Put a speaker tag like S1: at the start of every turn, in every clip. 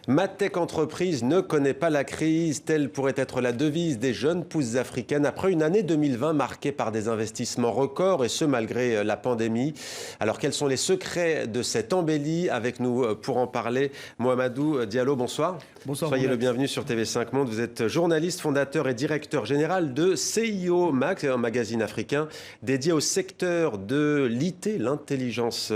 S1: Ma tech entreprise ne connaît pas la crise, telle pourrait être la devise des jeunes pousses africaines après une année 2020 marquée par des investissements records et ce malgré la pandémie. Alors quels sont les secrets de cette embellie? Avec nous pour en parler, Mohamedou Diallo, bonsoir.
S2: Bonsoir.
S1: Soyez le bienvenu sur TV5 Monde. Vous êtes journaliste, fondateur et directeur général de CIO Mag, un magazine africain dédié au secteur de l'IT, l'intelligence,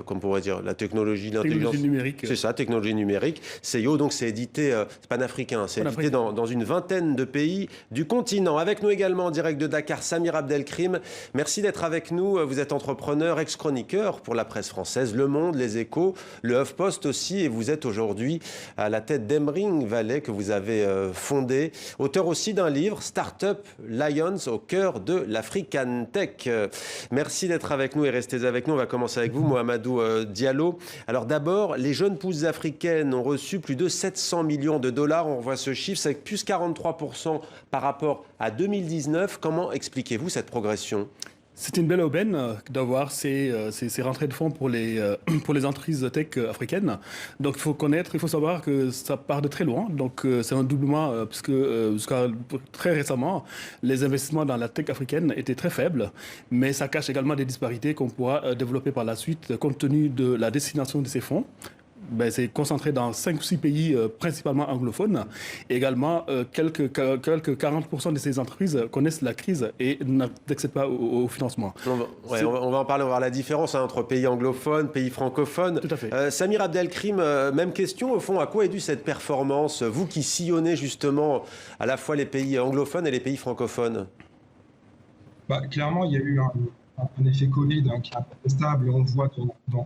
S1: comme on pourrait dire, la technologie, l'intelligence
S2: numérique.
S1: C'est ça, technologie numérique. CIO, donc c'est édité, c'est panafricain, c'est édité dans une vingtaine de pays du continent. Avec nous également en direct de Dakar, Samir Abdelkrim. Merci d'être avec nous. Vous êtes entrepreneur, ex-chroniqueur pour la presse française, Le Monde, Les Échos, le HuffPost aussi, et vous êtes aujourd'hui à la tête d'Emery Valley que vous avez fondé, auteur aussi d'un livre, Startup Lions au cœur de l'African Tech. Merci d'être avec nous et restez avec nous. On va commencer avec vous, Mohamedou Diallo. Alors d'abord, les jeunes pousses africaines ont reçu plus de 700 millions de dollars. On voit ce chiffre, c'est plus 43% par rapport à 2019. Comment expliquez-vous cette progression ?
S2: C'est une belle aubaine d'avoir ces rentrées de fonds pour les entreprises tech africaines. Donc il faut savoir que ça part de très loin. Donc c'est un doublement puisque jusqu'à très récemment, les investissements dans la tech africaine étaient très faibles. Mais ça cache également des disparités qu'on pourra développer par la suite compte tenu de la destination de ces fonds. C'est concentré dans 5 ou 6 pays principalement anglophones. Et également, quelques 40% de ces entreprises connaissent la crise et n'accèdent pas au financement.
S1: On va en parler, on va voir la différence entre pays anglophones, pays francophones.
S2: Tout à fait.
S1: Samir Abdelkrim, même question au fond, à quoi est due cette performance, vous qui sillonnez justement à la fois les pays anglophones et les pays francophones?
S3: Clairement, il y a eu un effet Covid qui est incontestable et on le voit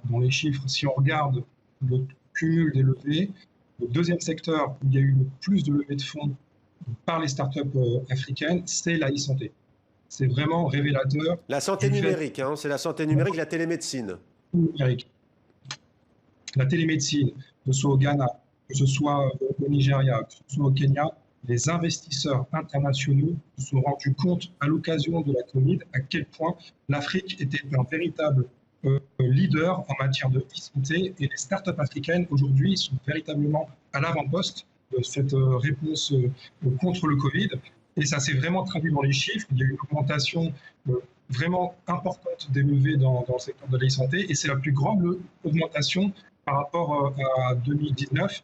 S3: dans les chiffres. Si on regarde le cumul des levées, le deuxième secteur où il y a eu le plus de levées de fonds par les startups africaines, c'est la e-santé. C'est vraiment révélateur.
S1: La santé numérique, c'est la santé numérique, la télémédecine.
S3: Numérique. La télémédecine, que ce soit au Ghana, que ce soit au Nigeria, que ce soit au Kenya, les investisseurs internationaux se sont rendus compte à l'occasion de la Covid à quel point l'Afrique était un véritable leader en matière de e-santé et les startups africaines aujourd'hui sont véritablement à l'avant-poste de cette réponse contre le Covid et ça s'est vraiment traduit dans les chiffres. Il y a eu une augmentation vraiment importante des levées dans le secteur de l'e-santé et c'est la plus grande augmentation par rapport à 2019.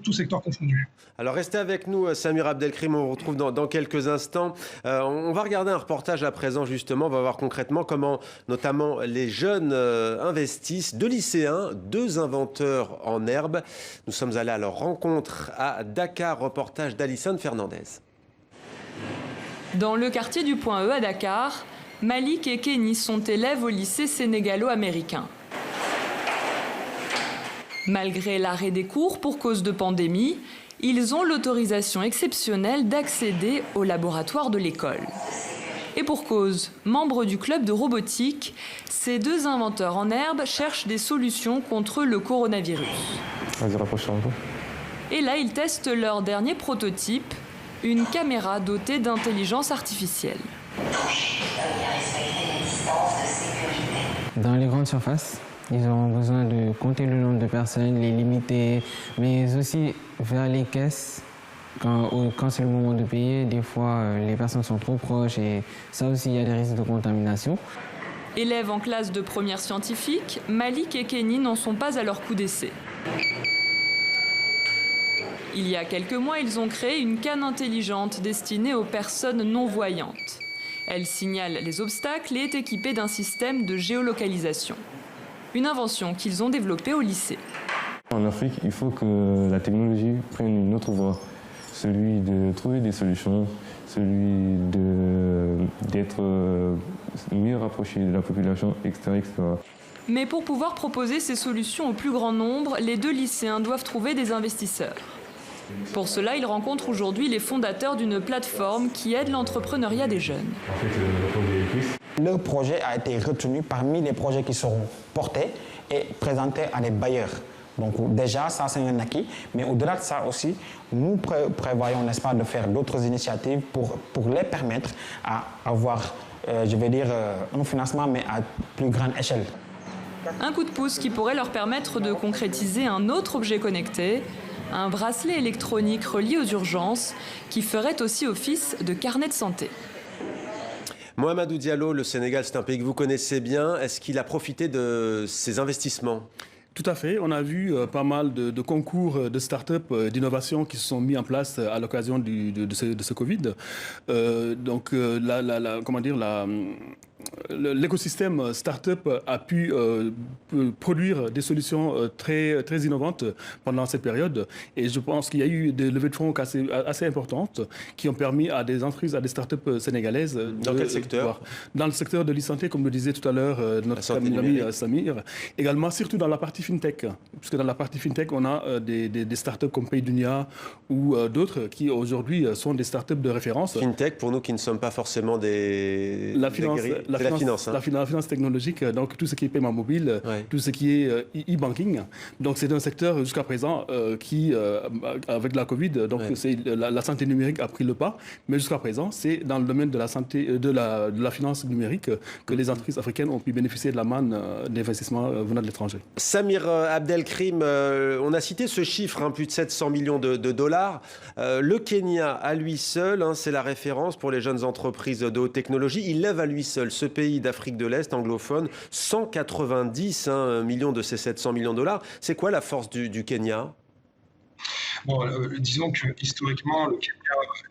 S3: Tout secteur confondu.
S1: Alors restez avec nous, Samir Abdelkrim, on vous retrouve dans quelques instants. On va regarder un reportage à présent justement, on va voir concrètement comment notamment les jeunes investissent. 2 lycéens, 2 inventeurs en herbe. Nous sommes allés à leur rencontre à Dakar, reportage d'Alison Fernandez.
S4: Dans le quartier du Point E à Dakar, Malik et Kenny sont élèves au lycée sénégalo-américain. Malgré l'arrêt des cours pour cause de pandémie, ils ont l'autorisation exceptionnelle d'accéder au laboratoire de l'école. Et pour cause, membres du club de robotique, ces 2 inventeurs en herbe cherchent des solutions contre le coronavirus. Et là, ils testent leur dernier prototype, une caméra dotée d'intelligence artificielle.
S5: Dans les grandes surfaces, ils ont besoin de compter le nombre de personnes, les limiter, mais aussi vers les caisses, quand c'est le moment de payer, des fois les personnes sont trop proches et ça aussi il y a des risques de contamination.
S4: Élèves en classe de première scientifique, Malik et Kenny n'en sont pas à leur coup d'essai. Il y a quelques mois, ils ont créé une canne intelligente destinée aux personnes non-voyantes. Elle signale les obstacles et est équipée d'un système de géolocalisation. Une invention qu'ils ont développée au lycée.
S6: En Afrique, il faut que la technologie prenne une autre voie. Celui de trouver des solutions, celui d'être mieux rapproché de la population, etc., etc.
S4: Mais pour pouvoir proposer ces solutions au plus grand nombre, les 2 lycéens doivent trouver des investisseurs. Pour cela, ils rencontrent aujourd'hui les fondateurs d'une plateforme qui aide l'entrepreneuriat des jeunes.
S7: Leur projet a été retenu parmi les projets qui seront portés et présentés à des bailleurs. Donc déjà, ça c'est un acquis, mais au-delà de ça aussi, nous prévoyons, n'est-ce pas, de faire d'autres initiatives pour les permettre à avoir, un financement, mais à plus grande échelle.
S4: Un coup de pouce qui pourrait leur permettre de concrétiser un autre objet connecté, un bracelet électronique relié aux urgences qui ferait aussi office de carnet de santé.
S1: Mohamedou Diallo, le Sénégal, c'est un pays que vous connaissez bien. Est-ce qu'il a profité de ces investissements ?
S2: Tout à fait. On a vu pas mal de concours de start-up, d'innovation qui se sont mis en place à l'occasion de ce Covid. L'écosystème start-up a pu produire des solutions très, très innovantes pendant cette période. Et je pense qu'il y a eu des levées de fonds assez importantes qui ont permis à des entreprises, à des start-up sénégalaises.
S1: Dans quel secteur ?
S2: Dans le secteur de l'e-santé, comme le disait tout à l'heure notre ami Samir. Également, surtout dans la partie fintech. Puisque dans la partie fintech, on a des start-up comme Paydunia ou d'autres qui aujourd'hui sont des start-up de référence.
S1: Fintech, pour nous qui ne sommes pas forcément des...
S2: La finance.
S1: La
S2: finance technologique, donc tout ce qui est paiement mobile, tout ce qui est e-banking. Donc c'est un secteur jusqu'à présent qui, avec la Covid, donc la santé numérique a pris le pas. Mais jusqu'à présent, c'est dans le domaine de la santé, de la finance numérique que les entreprises africaines ont pu bénéficier de la manne d'investissement venant de l'étranger.
S1: Samir Abdelkrim, on a cité ce chiffre, plus de 700 millions de dollars. Le Kenya, à lui seul, c'est la référence pour les jeunes entreprises de haute technologie. Il lève à lui seul, ce pays d'Afrique de l'Est anglophone, 190 millions de ces 700 millions de dollars. C'est quoi la force du Kenya ?
S3: Bon, disons que historiquement, le Kenya,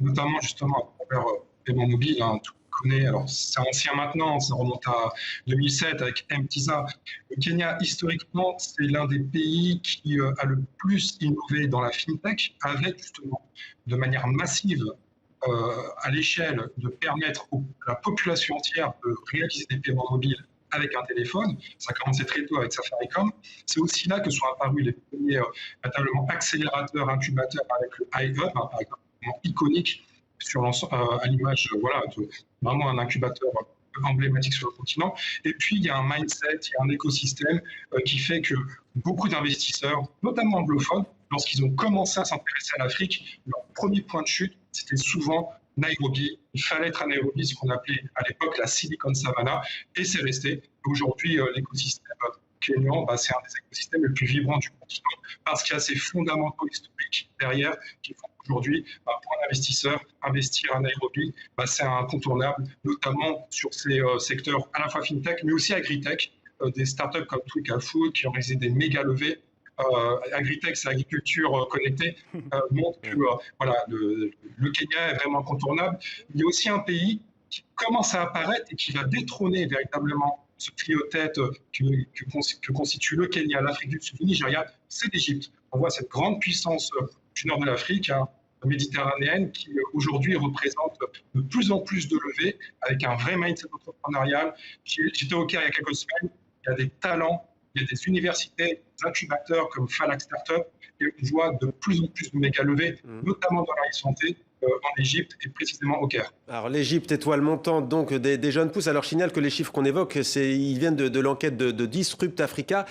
S3: notamment justement à travers paiement mobile, tout le connaît, alors c'est ancien maintenant, ça remonte à 2007 avec M-TISA. Le Kenya, historiquement, c'est l'un des pays qui a le plus innové dans la fintech, avec justement de manière massive à l'échelle de permettre à la population entière de réaliser des paiements mobiles avec un téléphone. Ça a commencé très tôt avec Safaricom. C'est aussi là que sont apparus les premiers véritablement accélérateurs, incubateurs avec le iHub, par exemple, iconique à l'image vraiment un incubateur emblématique sur le continent. Et puis, il y a un mindset, il y a un écosystème qui fait que beaucoup d'investisseurs, notamment anglophones, lorsqu'ils ont commencé à s'intéresser à l'Afrique, leur premier point de chute, c'était souvent Nairobi. Il fallait être à Nairobi, ce qu'on appelait à l'époque la Silicon Savannah, et c'est resté. Aujourd'hui, l'écosystème kényan, c'est un des écosystèmes les plus vibrants du continent, parce qu'il y a ces fondamentaux historiques derrière qui font qu'aujourd'hui, pour un investisseur, investir à Nairobi, c'est incontournable, notamment sur ces secteurs à la fois fintech, mais aussi agritech, des startups comme Twika Food qui ont réalisé des méga levées. Agritech, c'est l'agriculture connectée, montre que le Kenya est vraiment incontournable. Il y a aussi un pays qui commence à apparaître et qui va détrôner véritablement ce trio tête que constitue le Kenya, l'Afrique du Sud, le Nigeria, c'est l'Égypte. On voit cette grande puissance du nord de l'Afrique, méditerranéenne, qui aujourd'hui représente de plus en plus de levées avec un vrai mindset entrepreneurial. J'étais au Caire il y a quelques semaines, il y a des talents. Il y a des universités, des incubateurs comme Falak Startup, et on voit de plus en plus de méga levées, notamment dans la santé, en Égypte et précisément au Caire.
S1: Alors l'Égypte, étoile montante donc des jeunes pousses. Alors je signale que les chiffres qu'on évoque, ils viennent de l'enquête de Disrupt Africa,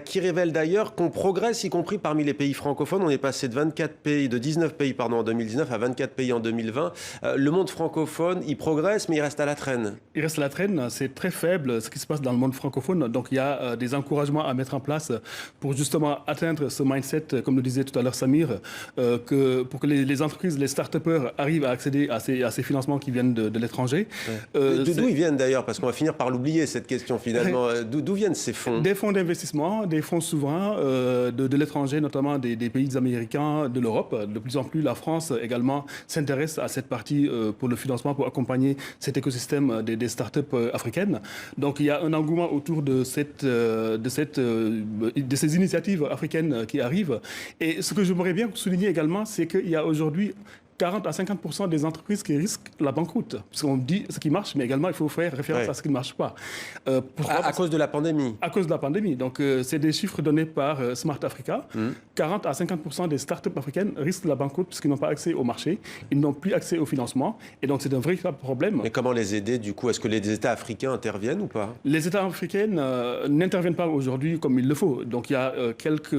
S1: qui révèle d'ailleurs qu'on progresse, y compris parmi les pays francophones. On est passé de 19 pays en 2019 à 24 pays en 2020. Le monde francophone, il progresse, mais il reste à la traîne.
S2: Il reste à la traîne, c'est très faible ce qui se passe dans le monde francophone. Donc il y a des encouragements à mettre en place pour justement atteindre ce mindset, comme le disait tout à l'heure Samir, pour que les entreprises, les start-upers arrivent à accéder à ces financements qui viennent de l'étranger.
S1: D'où ils viennent d'ailleurs, parce qu'on va finir par l'oublier cette question finalement. D'où viennent ces fonds ?
S2: Des fonds d'investissement, des fonds souverains de l'étranger, notamment des pays américains, de l'Europe. De plus en plus, la France également s'intéresse à cette partie pour le financement, pour accompagner cet écosystème des startups africaines. Donc il y a un engouement autour de ces initiatives africaines qui arrivent. Et ce que j'aimerais bien souligner également, c'est qu'il y a aujourd'hui 40 à 50% des entreprises qui risquent la banqueroute. Parce qu'on dit ce qui marche, mais également il faut faire référence à ce qui ne marche pas.
S1: Pourquoi ? À cause de la pandémie.
S2: À cause de la pandémie. Donc c'est des chiffres donnés par Smart Africa. 40 à 50% des startups africaines risquent la banqueroute puisqu'ils n'ont pas accès au marché, ils n'ont plus accès au financement. Et donc c'est un véritable problème.
S1: Mais comment les aider du coup ? Est-ce que les États africains interviennent ou pas ?
S2: Les États africains n'interviennent pas aujourd'hui comme il le faut. Donc il y a quelques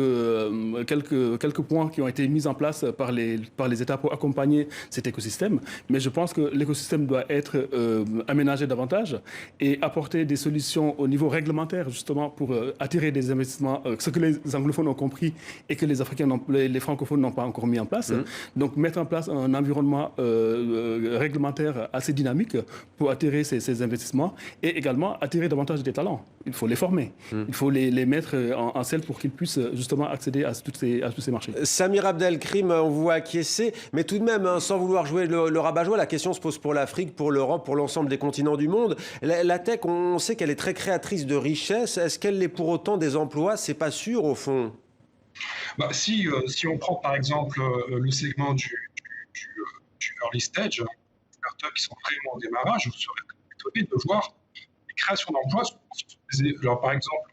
S2: points qui ont été mis en place par les États pour accompagner accompagner cet écosystème. Mais je pense que l'écosystème doit être aménagé davantage et apporter des solutions au niveau réglementaire, justement, pour attirer des investissements, ce que les anglophones ont compris et que les francophones n'ont pas encore mis en place. Donc, mettre en place un environnement réglementaire assez dynamique pour attirer ces investissements et également attirer davantage des talents. Il faut les former. Il faut les mettre en selle pour qu'ils puissent justement accéder à tous ces marchés.
S1: Samir Abdelkrim, on vous voit acquiescer, mais tout de même, hein, sans vouloir jouer le rabat-joie, la question se pose pour l'Afrique, pour l'Europe, pour l'ensemble des continents du monde. La tech, on sait qu'elle est très créatrice de richesses. Est-ce qu'elle l'est pour autant des emplois? C'est pas sûr, au fond.
S3: Si on prend par exemple le segment du early stage, les startups qui sont vraiment au démarrage, vous serez étonné de voir les créations d'emplois. Alors, par exemple,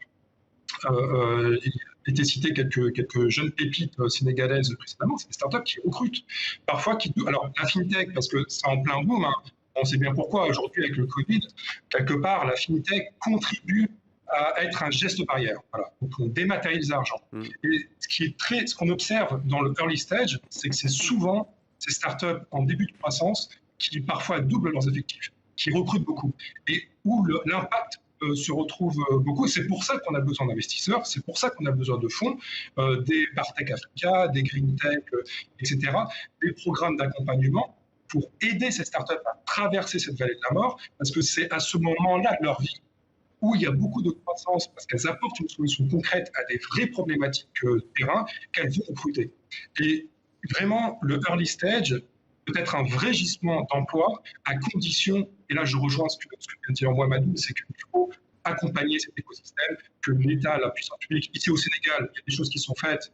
S3: il était cité quelques jeunes pépites sénégalaises précédemment, c'est des startups qui recrutent. Parfois, alors la fintech, parce que c'est en plein boom, hein, on sait bien pourquoi aujourd'hui avec le Covid, quelque part, la fintech contribue à être un geste barrière. Voilà. Donc, on dématérialise l'argent. Et ce qu'on observe dans le early stage, c'est que c'est souvent ces startups en début de croissance qui parfois doublent leurs effectifs, qui recrutent beaucoup, et où l'impact se retrouve beaucoup. C'est pour ça qu'on a besoin d'investisseurs, c'est pour ça qu'on a besoin de fonds, des Partech Africa, des Green Tech, etc., des programmes d'accompagnement pour aider ces startups à traverser cette vallée de la mort, parce que c'est à ce moment-là de leur vie où il y a beaucoup de croissance, parce qu'elles apportent une solution concrète à des vraies problématiques terrain, qu'elles vont recruter. Et vraiment, le early stage peut être un vrai gisement d'emploi à condition, et là je rejoins ce que vient de dire Mouamadou, c'est qu'il faut accompagner cet écosystème, que l'État, la puissance publique, ici au Sénégal, il y a des choses qui sont faites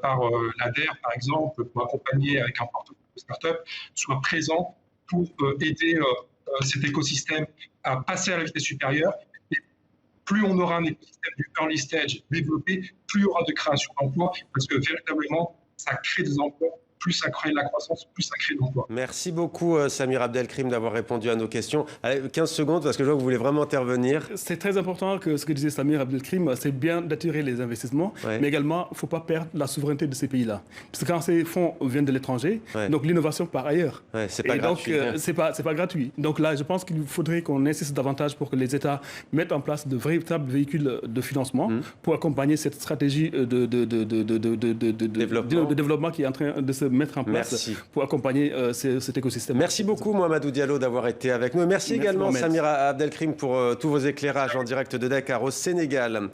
S3: par l'ADER, par exemple, pour accompagner avec un portefeuille de start-up, soit présent pour aider cet écosystème à passer à la vitesse supérieure. Et plus on aura un écosystème du early stage développé, plus il y aura de création d'emplois, parce que véritablement, ça crée des emplois. Plus ça crée de la croissance, plus ça crée de l'emploi.
S1: Merci beaucoup Samir Abdelkrim d'avoir répondu à nos questions. Allez, 15 secondes parce que je vois que vous voulez vraiment intervenir.
S2: C'est très important que ce que disait Samir Abdelkrim, c'est bien d'attirer les investissements, mais également il ne faut pas perdre la souveraineté de ces pays-là. Parce que quand ces fonds viennent de l'étranger, donc l'innovation part ailleurs.
S1: C'est pas gratuit.
S2: Donc c'est pas gratuit. Donc là, je pense qu'il faudrait qu'on insiste davantage pour que les États mettent en place de véritables véhicules de financement pour accompagner cette stratégie de développement qui est en train de se mettre en place pour accompagner cet écosystème.
S1: Merci beaucoup Mouamadou Diallo d'avoir été avec nous. Merci également Samir Abdelkrim pour tous vos éclairages en direct de Dakar au Sénégal.